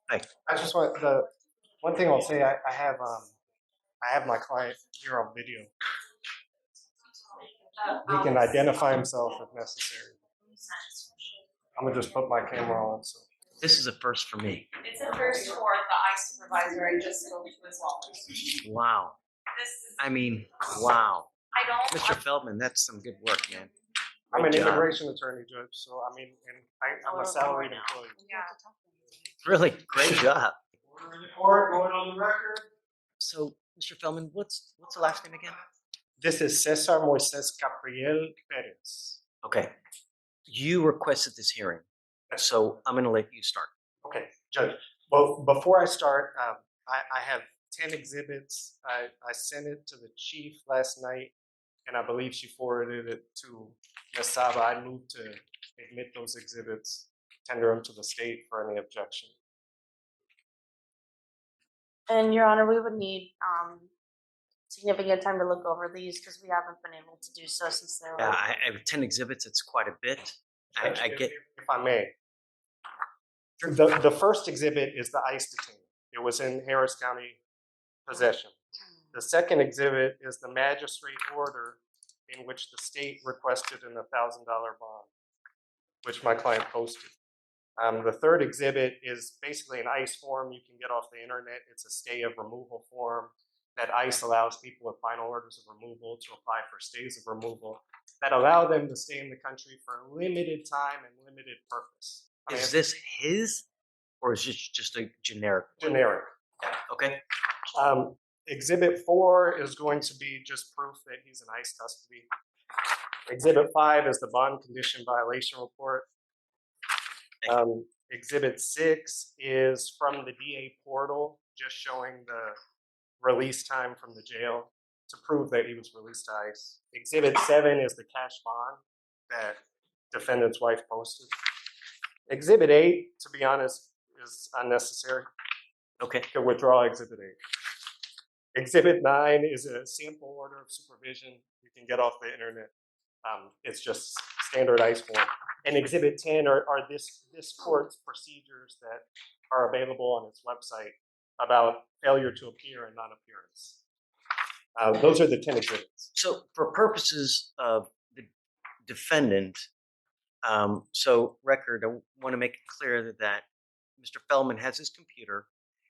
Hi. I just want the one thing I'll say. I have my client here on video. He can identify himself if necessary. I'm gonna just put my camera on. So This is a first for me. It's a first for the ICE supervisor I just spoke to as well. Wow. This is, I mean, wow. I don't. Mr. Feldman, that's some good work, man. I'm an Great job. immigration attorney, Judge. So I mean, and I'm a salaried employee. Yeah. Really great job. Order in the court, going on the record. So, Mr. Feldman, what's the last name again? This is Cesar Moises Capriel Perez. Okay. You requested this hearing, so I'm going to let you start. Okay, Judge. Well, before I start, I have 10 exhibits. I sent it to the chief last night, and I believe she forwarded it to Ms. Saba. I moved to admit those exhibits, tender them to the state for any objection. And Your Honor, we would need significant time to look over these because we haven't been able to do so since they were. Yeah, I have 10 exhibits. It's quite a bit. Judge, I get. if I may. The first exhibit is the ICE detainee. It was in Harris County possession. The second exhibit is the magistrate order in which the state requested an $1,000 bond, which my client posted. The third exhibit is basically an ICE form you can get off the internet. It's a stay of removal form that ICE allows people with final orders of removal to apply for stays of removal that allow them to stay in the country for a limited time and limited purpose. Is this his, or is this just a generic? Generic. Yeah, okay. Exhibit 4 is going to be just proof that he's in ICE custody. Exhibit 5 is the bond condition violation report. Exhibit 6 is from the DA portal, just showing the release time from the jail to prove that he was released to ICE. Exhibit 7 is the cash bond that defendant's wife posted. Exhibit 8, to be honest, is unnecessary. Okay. You can withdraw Exhibit 8. Exhibit 9 is a sample order of supervision you can get off the internet. It's just standard ICE form. And Exhibit 10 are this court's procedures that are available on its website about failure to appear and non-appearance. Those are the 10 exhibits. So for purposes of the defendant, so record, I want to make it clear that Mr. Feldman has his computer,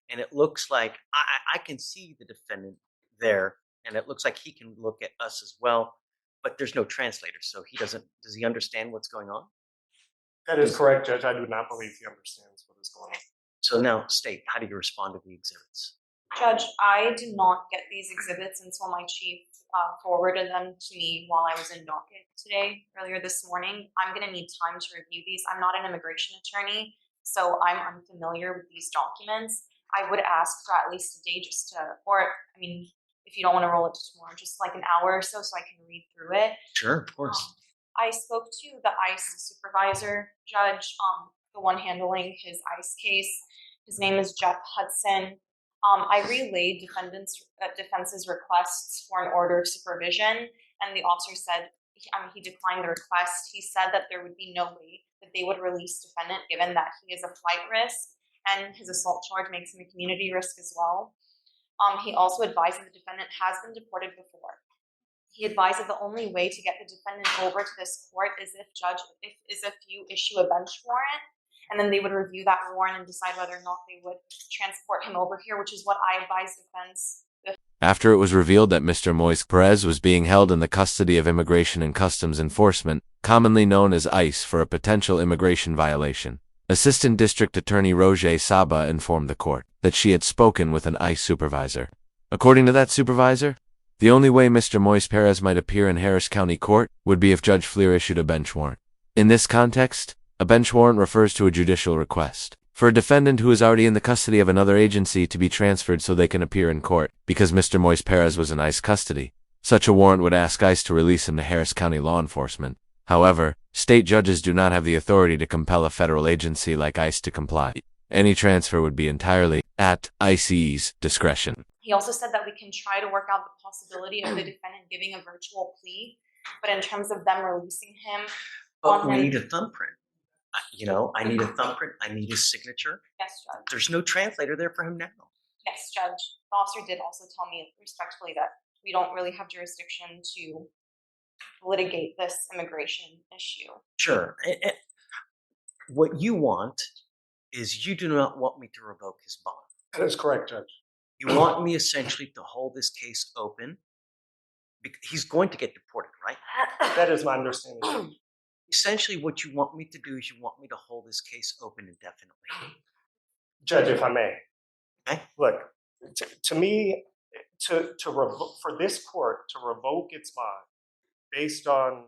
and it looks like I can see the defendant there, and it looks like he can look at us as well, but there's no translator, so does he understand what's going on? That is correct, Judge. I do not believe he understands what is going on. So now, State, how do you respond to the exhibits? Judge, I did not get these exhibits until my chief forwarded them to me while I was in docket today, earlier this morning. I'm going to need time to review these. I'm not an immigration attorney, so I'm unfamiliar with these documents. I would ask for at least a day just to, or I mean, if you don't want to roll it to tomorrow, just like an hour or so I can read through it. Sure, of course. I spoke to the ICE supervisor, Judge, the one handling his ICE case. His name is Jeff Hudson. I relayed defense's requests for an order of supervision, and the officer said, he declined the request. He said that there would be no way that they would release defendant given that he is a flight risk and his assault charge makes him a community risk as well. He also advised that the defendant has been deported before. He advised that the only way to get the defendant over to this court is if you issue a bench warrant, and then they would review that warrant and decide whether or not they would transport him over here, which is what I advised defense. After it was revealed that Mr. Moise Perez was being held in the custody of Immigration and Customs Enforcement, commonly known as ICE, for a potential immigration violation, Assistant District Attorney Roger Saba informed the court that she had spoken with an ICE supervisor. According to that supervisor, the only way Mr. Moise Perez might appear in Harris County Court would be if Judge Fleer issued a bench warrant. In this context, a bench warrant refers to a judicial request for a defendant who is already in the custody of another agency to be transferred so they can appear in court. Because Mr. Moise Perez was in ICE custody, such a warrant would ask ICE to release him to Harris County law enforcement. However, state judges do not have the authority to compel a federal agency like ICE to comply. Any transfer would be entirely at ICE's discretion. He also said that we can try to work out the possibility of the defendant giving a virtual plea, but in terms of them releasing him, But we need a thumbprint. I need a thumbprint. I need his signature. Yes, Judge. There's no translator there for him now. Yes, Judge. The officer did also tell me respectfully that we don't really have jurisdiction to litigate this immigration issue. Sure. What you want is you do not want me to revoke his bond. That is correct, Judge. You want me essentially to hold this case open. He's going to get deported, right? That is my understanding, Judge. Essentially, what you want me to do is you want me to hold this case open indefinitely. Judge, if I may. Okay. Look, to me, for this court to revoke its bond based on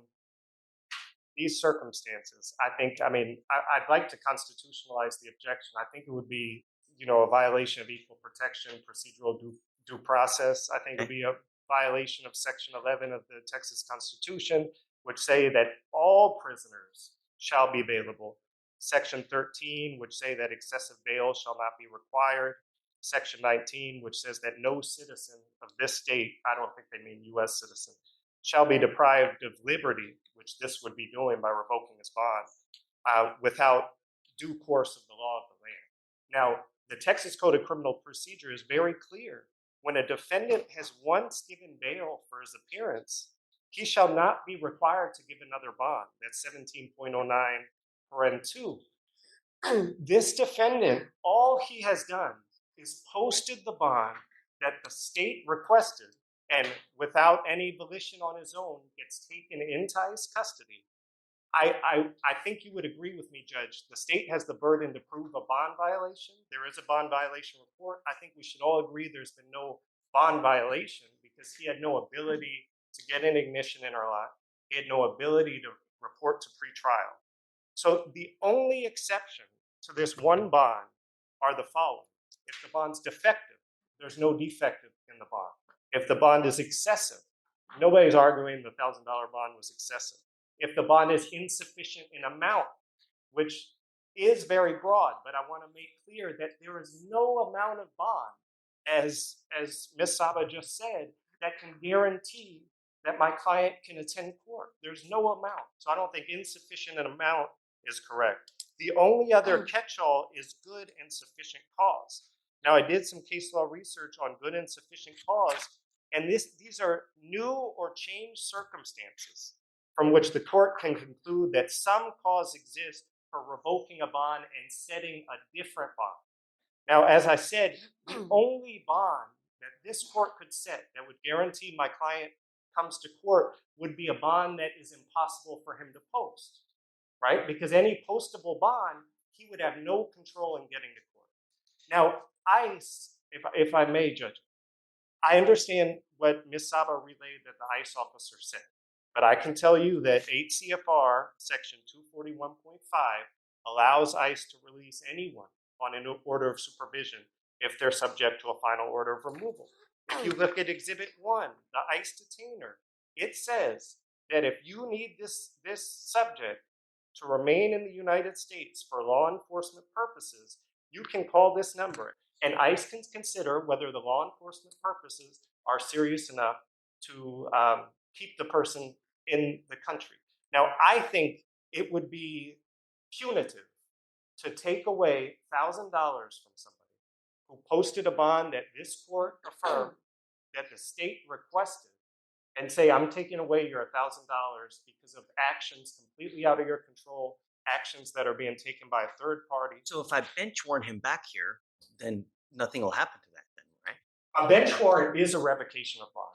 these circumstances, I'd like to constitutionalize the objection. I think it would be, a violation of equal protection, procedural due process. I think it would be a violation of Section 11 of the Texas Constitution, which say that all prisoners shall be bailable. Section 13, which say that excessive bail shall not be required. Section 19, which says that no citizen of this state, I don't think they mean U.S. citizen, shall be deprived of liberty, which this would be doing by revoking his bond, without due course of the law of the land. Now, the Texas Code of Criminal Procedure is very clear. When a defendant has once given bail for his appearance, he shall not be required to give another bond. That's 17.09 paren 2. This defendant, all he has done is posted the bond that the state requested, and without any volition on his own, gets taken into ICE custody. I think you would agree with me, Judge. The state has the burden to prove a bond violation. There is a bond violation report. I think we should all agree there's been no bond violation because he had no ability to get an ignition interlock. He had no ability to report to pretrial. So the only exception to this one bond are the following. If the bond's defective, there's no defective in the bond. If the bond is excessive, nobody's arguing the $1,000 bond was excessive. If the bond is insufficient in amount, which is very broad, but I want to make clear that there is no amount of bond, as Ms. Saba just said, that can guarantee that my client can attend court. There's no amount. So I don't think insufficient in amount is correct. The only other catch-all is good and sufficient cause. Now, I did some case law research on good and sufficient cause, and these are new or changed circumstances from which the court can conclude that some cause exists for revoking a bond and setting a different bond. Now, as I said, the only bond that this court could set that would guarantee my client comes to court would be a bond that is impossible for him to post, right? Because any postable bond, he would have no control in getting to court. Now, ICE, if I may, Judge, I understand what Ms. Saba relayed that the ICE officer said, but I can tell you that 8 CFR section 241.5 allows ICE to release anyone on an order of supervision if they're subject to a final order of removal. If you look at Exhibit 1, the ICE detainer, it says that if you need this subject to remain in the United States for law enforcement purposes, you can call this number, and ICE can consider whether the law enforcement purposes are serious enough to keep the person in the country. Now, I think it would be punitive to take away $1,000 from somebody who posted a bond that this court affirmed that the state requested and say, I'm taking away your $1,000 because of actions completely out of your control, actions that are being taken by a third party. So if I bench warrant him back here, then nothing will happen to that then, right? A bench warrant is a revocation of bond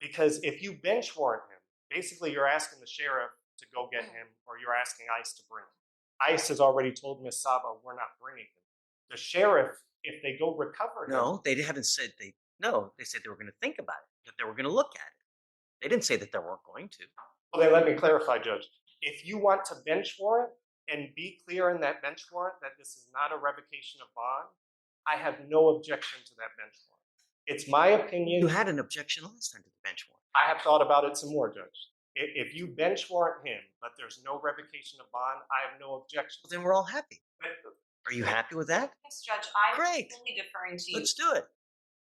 because if you bench warrant him, basically you're asking the sheriff to go get him or you're asking ICE to bring him. ICE has already told Ms. Saba, we're not bringing him. The sheriff, if they go recover him. No, they haven't said they said they were going to think about it, that they were going to look at it. They didn't say that they weren't going to. Well, then let me clarify, Judge. If you want to bench warrant and be clear in that bench warrant that this is not a revocation of bond, I have no objection to that bench warrant. It's my opinion. You had an objection last time to the bench warrant. I have thought about it some more, Judge. If you bench warrant him, but there's no revocation of bond, I have no objection. Well, then we're all happy. Are you happy with that? Yes, Judge, I'm Great. fully deferring to you. Let's do it.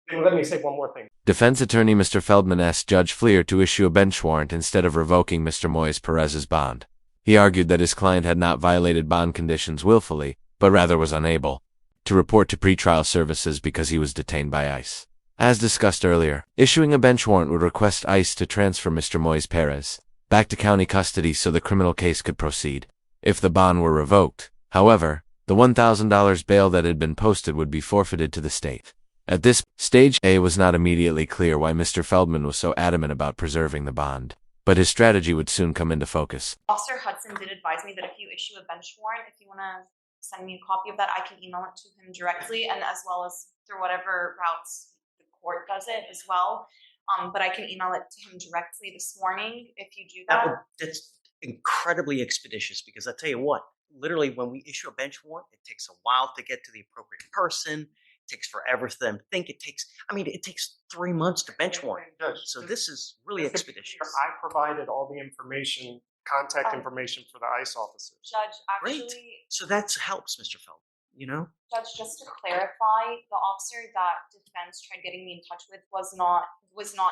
Then let me say one more thing. Defense attorney Mr. Feldman asked Judge Fleer to issue a bench warrant instead of revoking Mr. Moise Perez's bond. He argued that his client had not violated bond conditions willfully, but rather was unable to report to pretrial services because he was detained by ICE. As discussed earlier, issuing a bench warrant would request ICE to transfer Mr. Moise Perez back to county custody so the criminal case could proceed. If the bond were revoked, however, the $1,000 bail that had been posted would be forfeited to the state. At this stage, it was not immediately clear why Mr. Feldman was so adamant about preserving the bond, but his strategy would soon come into focus. Officer Hudson did advise me that if you issue a bench warrant, if you want to send me a copy of that, I can email it to him directly, and as well as through whatever routes the court does it as well. But I can email it to him directly this morning if you do that. That's incredibly expeditious, because I tell you what, literally when we issue a bench warrant, it takes a while to get to the appropriate person. It takes forever for them to think. It takes 3 months to bench warrant. Judge, So this is really just to be expeditious. clear, I provided all the information, contact information for the ICE officers. Judge, Great. actually, So that helps, Mr. Feldman, you know? Judge, just to clarify, the officer that defense tried getting me in touch with was not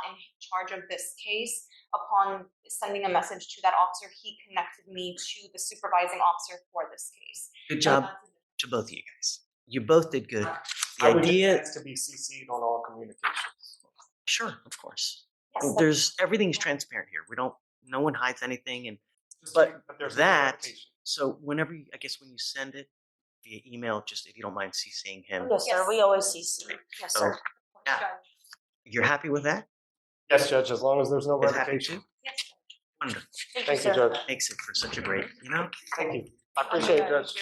in charge of this case. Upon sending a message to that officer, he connected me to the supervising officer for this case. Good job to both of you guys. You both did good. The I would just idea, ask to be CC'd on all communications. sure, of course. Yes, Everything's transparent here. No one hides anything. And Just But there's no that- verification. so whenever, I guess when you send it via email, just if you don't mind CCing him. Yes, sir, we always CC. Yes, So, sir. yeah. Judge. You're happy with that? Yes, Judge, as long as there's no Is happy verification. too? Yes, Judge. Wonderful. Thank Thank you, sir. Judge. Makes it for such a great, Thank you. I appreciate it, Judge.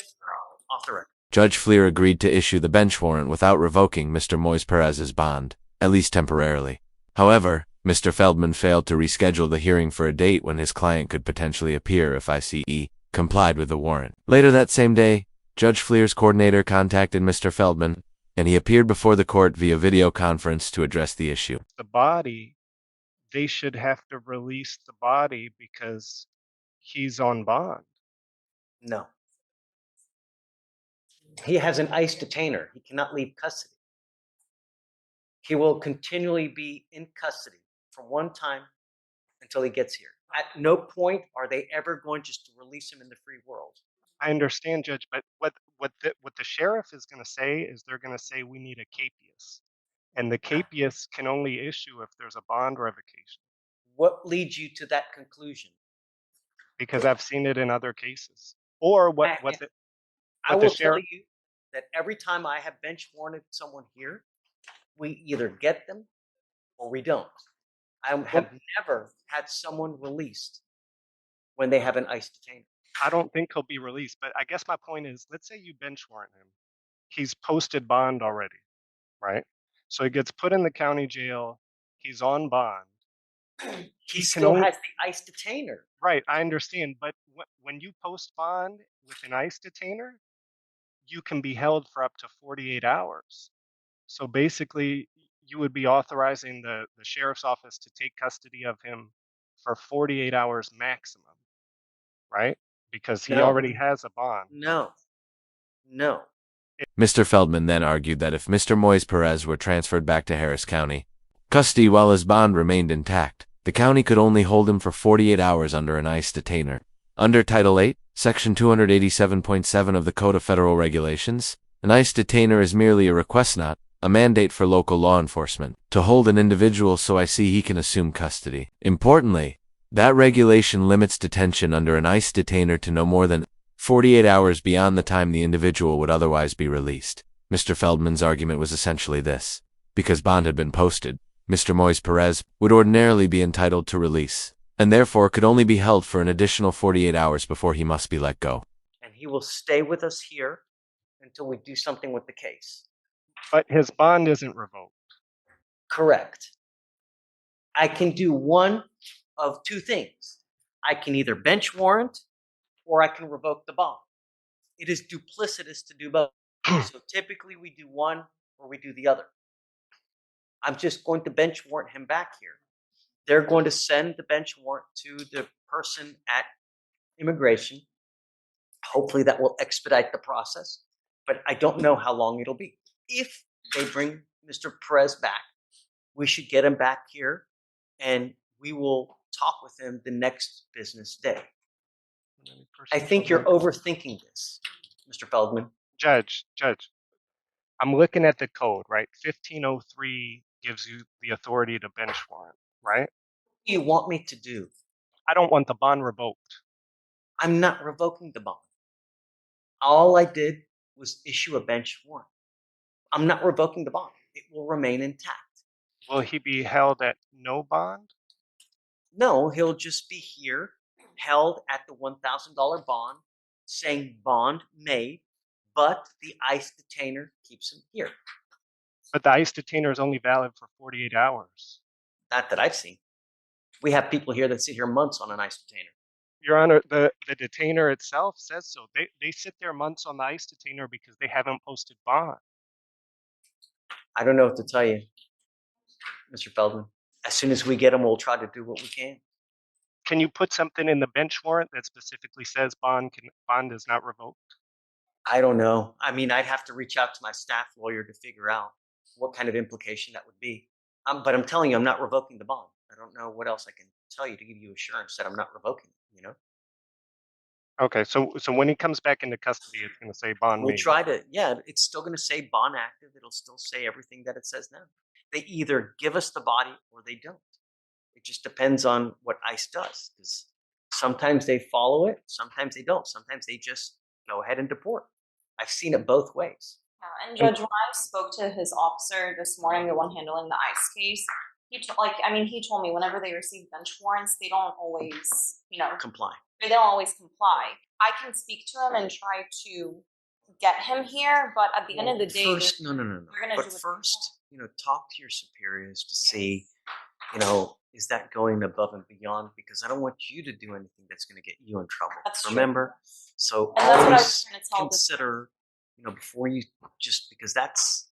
off the record. Judge Fleer agreed to issue the bench warrant without revoking Mr. Moise Perez's bond, at least temporarily. However, Mr. Feldman failed to reschedule the hearing for a date when his client could potentially appear if ICE complied with the warrant. Later that same day, Judge Fleer's coordinator contacted Mr. Feldman, and he appeared before the court via video conference to address the issue. The body, they should have to release the body because he's on bond. No. He has an ICE detainer. He cannot leave custody. He will continually be in custody from one time until he gets here. At no point are they ever going just to release him in the free world. I understand, Judge, but what the sheriff is going to say is they're going to say we need a capias, and the capias can only issue if there's a bond revocation. What leads you to that conclusion? Because I've seen it in other cases. Or what I the will the tell sheriff- you that every time I have bench warranted someone here, we either get them or we don't. I have never had someone released when they have an ICE detainer. I don't think he'll be released, but I guess my point is, let's say you bench warrant him. He's posted bond already, right? So he gets put in the county jail. He's on bond. He can still only- has the ICE detainer. Right, I understand, but when you post bond with an ICE detainer, you can be held for up to 48 hours. So basically, you would be authorizing the sheriff's office to take custody of him for 48 hours maximum, right? Because he No. already has a bond. No. Mr. Feldman then argued that if Mr. Moise Perez were transferred back to Harris County custody while his bond remained intact, the county could only hold him for 48 hours under an ICE detainer. Under Title 8, Section 287.7 of the Code of Federal Regulations, an ICE detainer is merely a request, not a mandate for local law enforcement to hold an individual so he can assume custody. Importantly, that regulation limits detention under an ICE detainer to no more than 48 hours beyond the time the individual would otherwise be released. Mr. Feldman's argument was essentially this: because bond had been posted, Mr. Moise Perez would ordinarily be entitled to release, and therefore could only be held for an additional 48 hours before he must be let go. And he will stay with us here until we do something with the case. But his bond isn't revoked. Correct. I can do one of two things. I can either bench warrant or I can revoke the bond. It is duplicitous to do both. So typically we do one or we do the other. I'm just going to bench warrant him back here. They're going to send the bench warrant to the person at immigration. Hopefully that will expedite the process, but I don't know how long it'll be. If they bring Mr. Perez back, we should get him back here and we will talk with him the next business day. any person I think shall you're not- overthinking this, Mr. Feldman. Judge, I'm looking at the code, right? 1503 gives you the authority to bench warrant, right? What do you want me to do? I don't want the bond revoked. I'm not revoking the bond. All I did was issue a bench warrant. I'm not revoking the bond. It will remain intact. Will he be held at no bond? No, he'll just be here, held at the $1,000 bond, saying bond made, but the ICE detainer keeps him here. But the ICE detainer is only valid for 48 hours. Not that I've seen. We have people here that sit here months on an ICE detainer. Your Honor, the detainer itself says so. They sit there months on the ICE detainer because they haven't posted bond. I don't know what to tell you, Mr. Feldman. As soon as we get them, we'll try to do what we can. Can you put something in the bench warrant that specifically says bond is not revoked? I don't know. I mean, I'd have to reach out to my staff lawyer to figure out what kind of implication that would be. But I'm telling you, I'm not revoking the bond. I don't know what else I can tell you to give you assurance that I'm not revoking it, you know? Okay, so when he comes back into custody, it's going to say bond We'll made. try to, yeah, it's still going to say bond active. It'll still say everything that it says now. They either give us the body or they don't. It just depends on what ICE does. Because sometimes they follow it, sometimes they don't. Sometimes they just go ahead and deport. I've seen it both ways. Yeah, and Judge, when I spoke to his officer this morning, the one handling the ICE case, he told me whenever they receive bench warrants, they don't always, Comply. they don't always comply. I can speak to him and try to get him here, but at the end of the day, First, no. we're gonna But do it. first, talk to your superiors to Yes. see, is that going above and beyond? Because I don't want you to do anything that's going to get you in trouble. That's true. Remember? So And that's what I was always trying to tell this. consider, before you because that's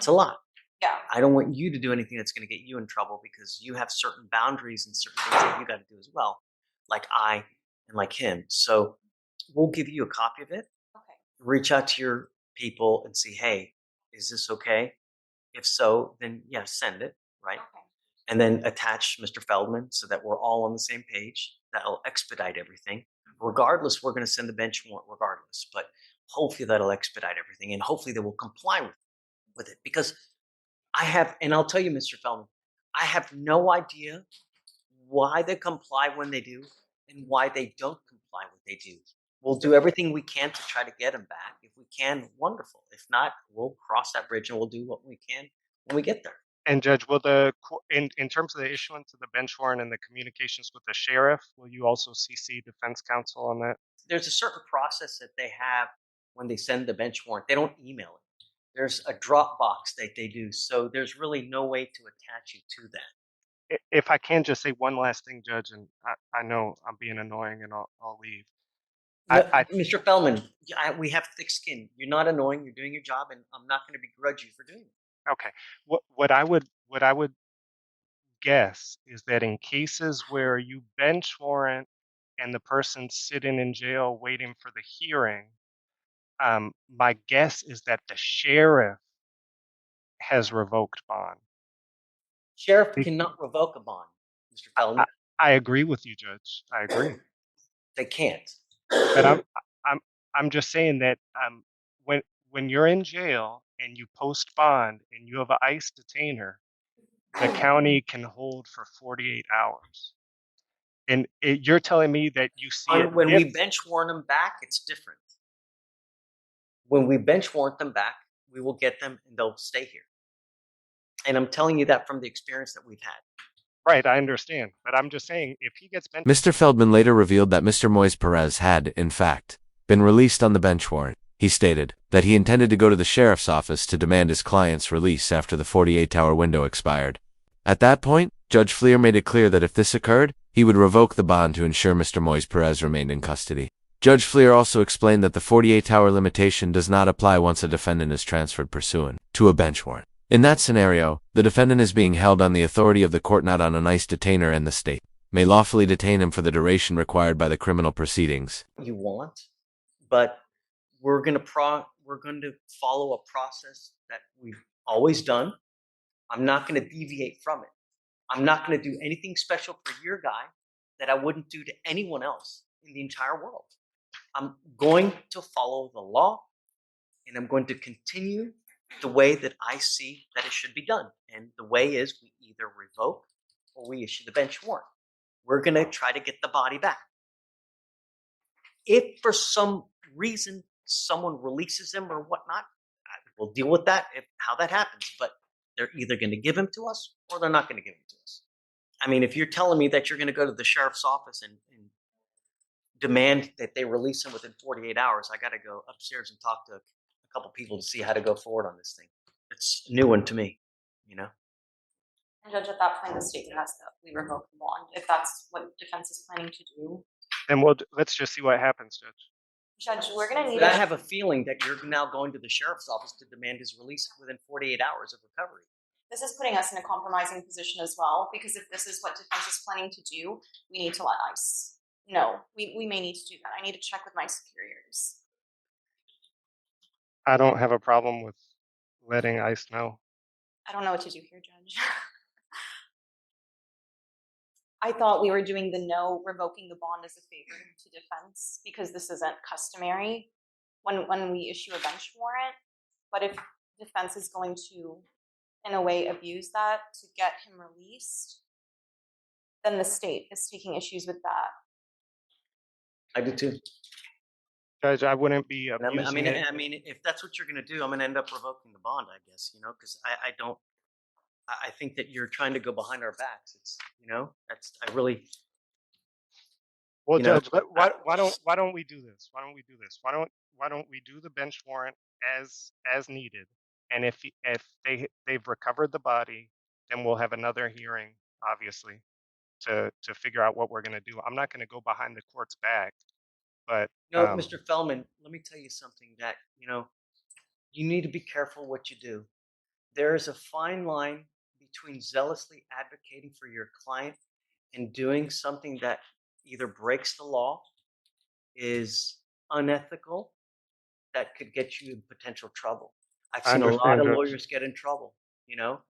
a lot. Yeah. I don't want you to do anything that's going to get you in trouble because you have certain boundaries and certain things that you got to do as well, like I and like him. So we'll give you a copy of it. Okay. Reach out to your people and see, hey, is this okay? If so, then yeah, send it, right? Okay. And then attach Mr. Feldman so that we're all on the same page. That'll expedite everything. Regardless, we're going to send the bench warrant regardless, but hopefully that'll expedite everything and hopefully they will comply with it because and I'll tell you, Mr. Feldman, I have no idea why they comply when they do and why they don't comply when they do. We'll do everything we can to try to get them back. If we can, wonderful. If not, we'll cross that bridge and we'll do what we can when we get there. And Judge, will in terms of the issuance of the bench warrant and the communications with the sheriff, will you also CC defense counsel on that? There's a certain process that they have when they send the bench warrant. They don't email it. There's a Dropbox that they do. So there's really no way to attach you to that. If I can just say one last thing, Judge, and I know I'm being annoying and I'll leave. Mr. Feldman, we have thick skin. You're not annoying. You're doing your job, and I'm not going to begrudge you for doing it. Okay. What I would guess is that in cases where you bench warrant and the person's sitting in jail waiting for the hearing, my guess is that the sheriff has revoked bond. Sheriff cannot revoke a bond, Mr. Feldman. I agree with you, Judge. I agree. They can't. But I'm just saying that when you're in jail and you post bond and you have an ICE detainer, the county can hold for 48 hours. And you're telling me that you see it When we bench warrant them back, it's different. When we bench warrant them back, we will get them and they'll stay here. And I'm telling you that from the experience that we've had. Right, I understand. But I'm just saying, if he gets benched... Mr. Feldman later revealed that Mr. Moise Perez had, in fact, been released on the bench warrant. He stated that he intended to go to the sheriff's office to demand his client's release after the 48-hour window expired. At that point, Judge Fleer made it clear that if this occurred, he would revoke the bond to ensure Mr. Moise Perez remained in custody. Judge Fleer also explained that the 48-hour limitation does not apply once a defendant is transferred pursuant to a bench warrant. In that scenario, the defendant is being held on the authority of the court, not on an ICE detainer, and the state may lawfully detain him for the duration required by the criminal proceedings. You want, but we're going to follow a process that we've always done. I'm not going to deviate from it. I'm not going to do anything special for your guy that I wouldn't do to anyone else in the entire world. I'm going to follow the law, and I'm going to continue the way that I see that it should be done. And the way is we either revoke or we issue the bench warrant. We're going to try to get the body back. If for some reason someone releases him or whatnot, we'll deal with that, how that happens. But they're either going to give him to us or they're not going to give him to us. I mean, if you're telling me that you're going to go to the sheriff's office and demand that they release him within 48 hours, I got to go upstairs and talk to a couple people to see how to go forward on this thing. It's a new one to me, you know? And Judge, at that point, the state would ask that we revoke the bond, if that's what defense is planning to do. And let's just see what happens, Judge. Judge, we're gonna need But I have a feeling that you're now going to the sheriff's office to demand his release within 48 hours of recovery. This is putting us in a compromising position as well, because if this is what defense is planning to do, we need to let ICE know. We may need to do that. I need to check with my superiors. I don't have a problem with letting ICE know. I don't know what to do here, Judge. I thought we were doing the no revoking the bond as a favor to defense because this isn't customary when we issue a bench warrant. But if defense is going to, in a way, abuse that to get him released, then the state is taking issues with that. I do too. Judge, I wouldn't be I abusing mean, it. I mean, if that's what you're going to do, I'm going to end up revoking the bond, I guess, you know, because I think that you're trying to go behind our backs. It's, you know, I really. Well, you know, Judge, why don't we do this? Why don't we do this? Why don't we do the bench warrant as needed? And if they've recovered the body, then we'll have another hearing, obviously, to figure out what we're going to do. I'm not going to go behind the court's back, but Mr. Fellman, let me tell you something that, you know, you need to be careful what you do. There is a fine line between zealously advocating for your client and doing something that either breaks the law, is unethical, that could get you in potential trouble. I've seen a lot of lawyers get in trouble, you know,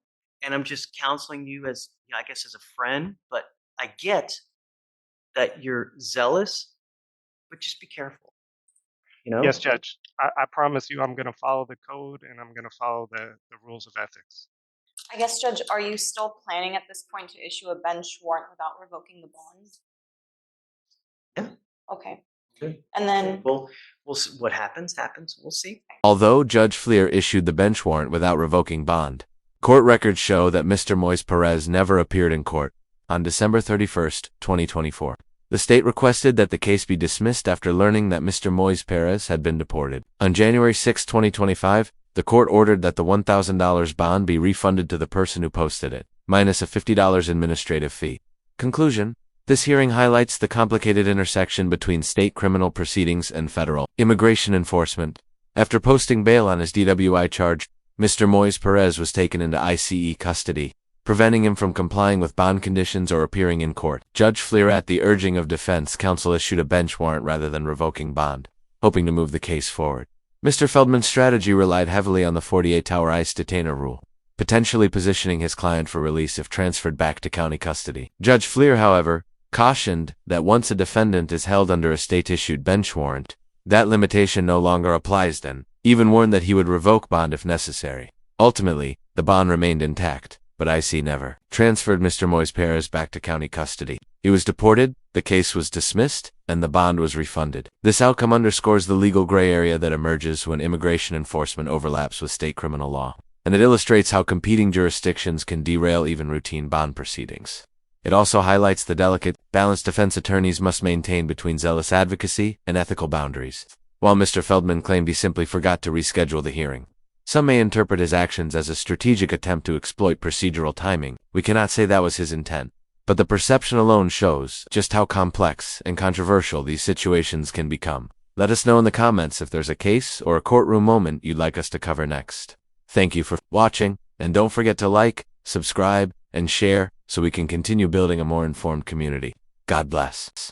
and I'm just counseling you as, you know, I guess as a friend, but I get that you're zealous, but just be careful, you know? Yes, Judge. I promise you I'm going to follow the code and I'm going to follow the rules of ethics. I guess, Judge, are you still planning at this point to issue a bench warrant without revoking the bond? Yeah. Okay. Good. And then We'll see. What happens. We'll see. Although Judge Fleer issued the bench warrant without revoking bond, court records show that Mr. Moise Perez never appeared in court on December 31st, 2024. The state requested that the case be dismissed after learning that Mr. Moise Perez had been deported. On January 6, 2025, the court ordered that the $1,000 bond be refunded to the person who posted it, minus a $50 administrative fee. Conclusion: this hearing highlights the complicated intersection between state criminal proceedings and federal immigration enforcement. After posting bail on his DWI charge, Mr. Moise Perez was taken into ICE custody, preventing him from complying with bond conditions or appearing in court. Judge Fleer, at the urging of defense counsel, issued a bench warrant rather than revoking bond, hoping to move the case forward. Mr. Feldman's strategy relied heavily on the 48-hour ICE detainer rule, potentially positioning his client for release if transferred back to county custody. Judge Fleer, however, cautioned that once a defendant is held under a state-issued bench warrant, that limitation no longer applies then, even warned that he would revoke bond if necessary. Ultimately, the bond remained intact, but ICE never transferred Mr. Moise Perez back to county custody. He was deported, the case was dismissed, and the bond was refunded. This outcome underscores the legal gray area that emerges when immigration enforcement overlaps with state criminal law, and it illustrates how competing jurisdictions can derail even routine bond proceedings. It also highlights the delicate balance defense attorneys must maintain between zealous advocacy and ethical boundaries. While Mr. Feldman claimed he simply forgot to reschedule the hearing, some may interpret his actions as a strategic attempt to exploit procedural timing. We cannot say that was his intent, but the perception alone shows just how complex and controversial these situations can become. Let us know in the comments if there's a case or a courtroom moment you'd like us to cover next. Thank you for watching, and don't forget to like, subscribe, and share so we can continue building a more informed community. God bless.